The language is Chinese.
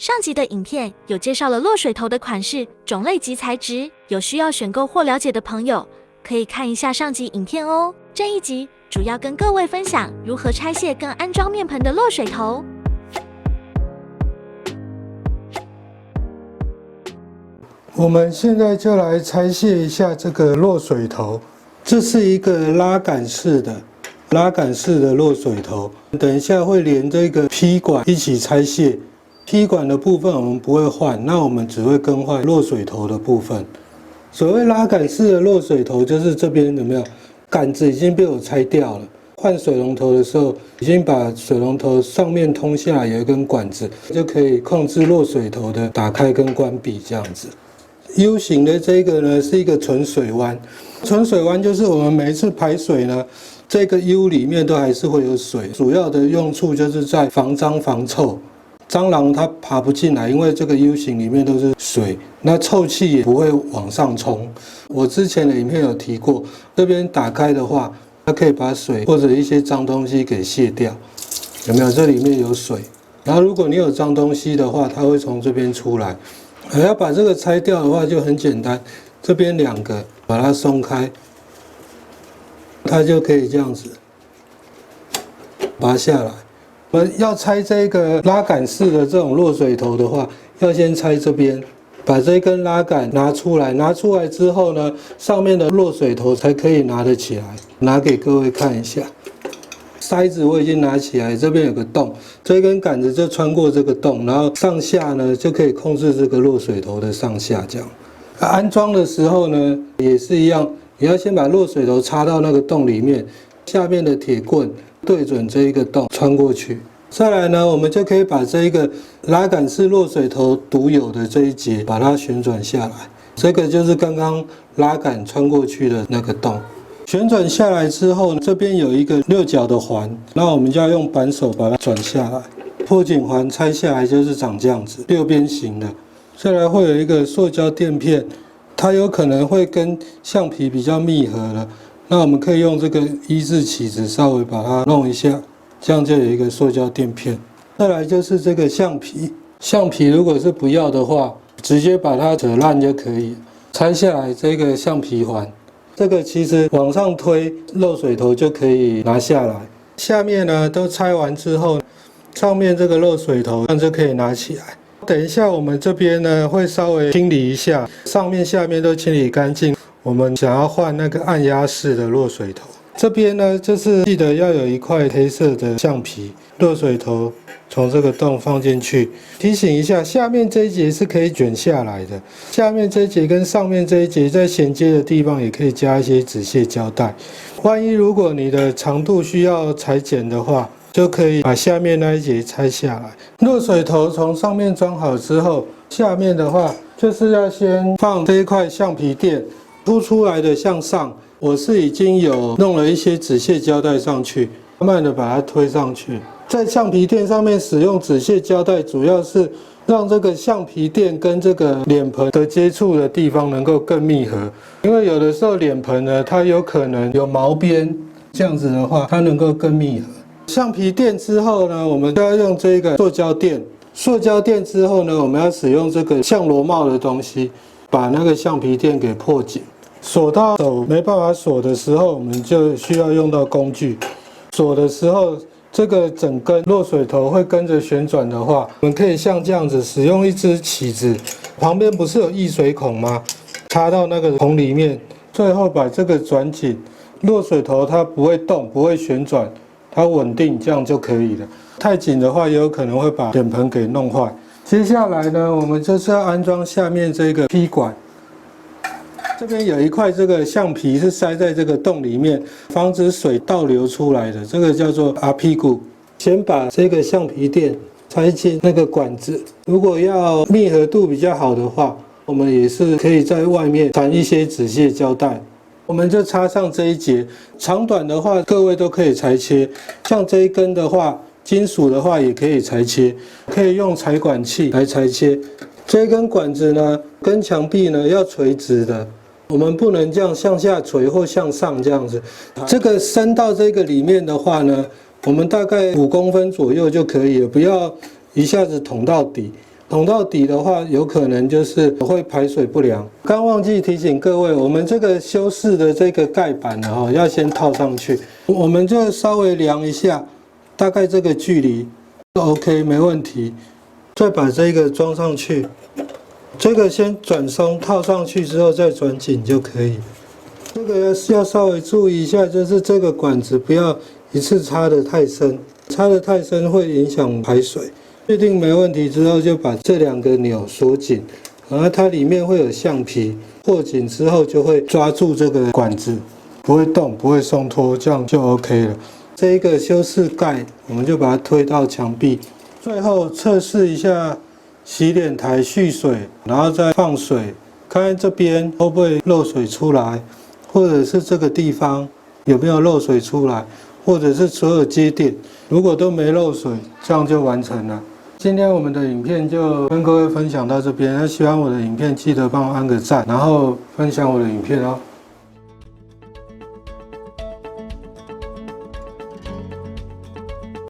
上集的影片有介绍了落水头的款式、种类及材质，有需要选购或了解的朋友可以看一下上集影片哦。这一集主要跟各位分享如何拆卸跟安装面盆的落水头。我们现在就来拆卸一下这个落水头，这是一个拉杆式的落水头，等一下会连这个劈管一起拆卸。劈管的部分我们不会换，那我们只会更换落水头的部分。所谓拉杆式的落水头，就是这边有没有杆子已经被我拆掉了。换水龙头的时候，已经把水龙头上面通下来有一根管子，就可以控制落水头的打开跟关闭这样子。U 型的这个呢是一个存水弯，存水弯就是我们每一次排水呢，这个 U 里面都还是会有水，主要的用处就是在防脏防臭。蟑螂它爬不进来，因为这个 U 型里面都是水，那臭气也不会往上冲。我之前的影片有提过，这边打开的话，它可以把水或者一些脏东西给卸掉，有没有？这里面有水，然后如果你有脏东西的话，它会从这边出来。要把这个拆掉的话就很简单，这边两个把它松开，它就可以这样子拔下来。我们要拆这个拉杆式的这种落水头的话，要先拆这边，把这根拉杆拿出来。拿出来之后呢，上面的落水头才可以拿得起来。拿给各位看一下，塞子我已经拿起来，这边有个洞，这根杆子就穿过这个洞，然后上下呢就可以控制这个落水头的上下这样。安装的时候呢也是一样，你要先把落水头插到那个洞里面，下面的铁棍对准这一个洞穿过去。再来呢，我们就可以把这一个拉杆式落水头独有的这一节把它旋转下来，这个就是刚刚拉杆穿过去的那个洞。旋转下来之后，这边有一个六角的环，那我们就要用扳手把它转下来。破紧环拆下来就是长这样子，六边形的。再来会有一个塑胶垫片，它有可能会跟橡皮比较密合了，那我们可以用这个1字起子稍微把它弄一下，这样就有一个塑胶垫片。再来就是这个橡皮，橡皮如果是不要的话，直接把它扯烂就可以。拆下来这个橡皮环，这个其实往上推漏水头就可以拿下来。下面呢都拆完之后，上面这个漏水头这样就可以拿起来。等一下我们这边呢会稍微清理一下，上面下面都清理干净。我们想要换那个按压式的落水头，这边呢就是记得要有一块黑色的橡皮，落水头从这个洞放进去。提醒一下，下面这一节是可以卷下来的，下面这一节跟上面这一节在衔接的地方也可以加一些止泻胶带。万一如果你的长度需要裁剪的话，就可以把下面那一节拆下来。落水头从上面装好之后，下面的话就是要先放这一块橡皮垫，凸出来的向上。我是已经有弄了一些止泻胶带上去，慢慢的把它推上去。在橡皮垫上面使用止泻胶带，主要是让这个橡皮垫跟这个脸盆的接触的地方能够更密合。因为有的时候脸盆呢，它有可能有毛边，这样子的话，它能够更密合。橡皮垫之后呢，我们就要用这个塑胶垫。塑胶垫之后呢，我们要使用这个像螺帽的东西，把那个橡皮垫给破紧。锁到手没办法锁的时候，我们就需要用到工具。锁的时候，这个整根落水头会跟着旋转的话，我们可以像这样子使用一支起子，旁边不是有溢水孔吗？插到那个孔里面，最后把这个转紧，落水头它不会动，不会旋转，它稳定，这样就可以了。太紧的话，也有可能会把脸盆给弄坏。接下来呢，我们就是要安装下面这个劈管。这边有一块这个橡皮是塞在这个洞里面，防止水倒流出来的，这个叫做阿屁股。先把这个橡皮垫插进那个管子，如果要密合度比较好的话，我们也是可以在外面缠一些止泻胶带。我们就插上这一节，长短的话各位都可以裁切，像这一根的话，金属的话也可以裁切，可以用裁管器来裁切。这根管子呢，跟墙壁呢要垂直的。我们不能这样向下垂或向上这样子，这个伸到这个里面的话呢，我们大概5公分左右就可以了，不要一下子捅到底。捅到底的话，有可能就是会排水不良。刚忘记提醒各位，我们这个修饰的这个盖板呢，要先套上去，我们就稍微量一下，大概这个距离就 OK， 没问题。再把这个装上去，这个先转松，套上去之后再转紧就可以。这个要稍微注意一下，就是这个管子不要一次插得太深，插得太深会影响排水。确定没问题之后，就把这2个钮锁紧，然后它里面会有橡皮，握紧之后就会抓住这个管子，不会动，不会松脱，这样就 OK 了。这一个修饰盖，我们就把它推到墙壁，最后测试一下洗脸台蓄水，然后再放水，看看这边会不会漏水出来，或者是这个地方有没有漏水出来，或者是所有接点，如果都没漏水，这样就完成了。今天我们的影片就跟各位分享到这边，那喜欢我的影片记得帮我按个赞，然后分享我的影片哦。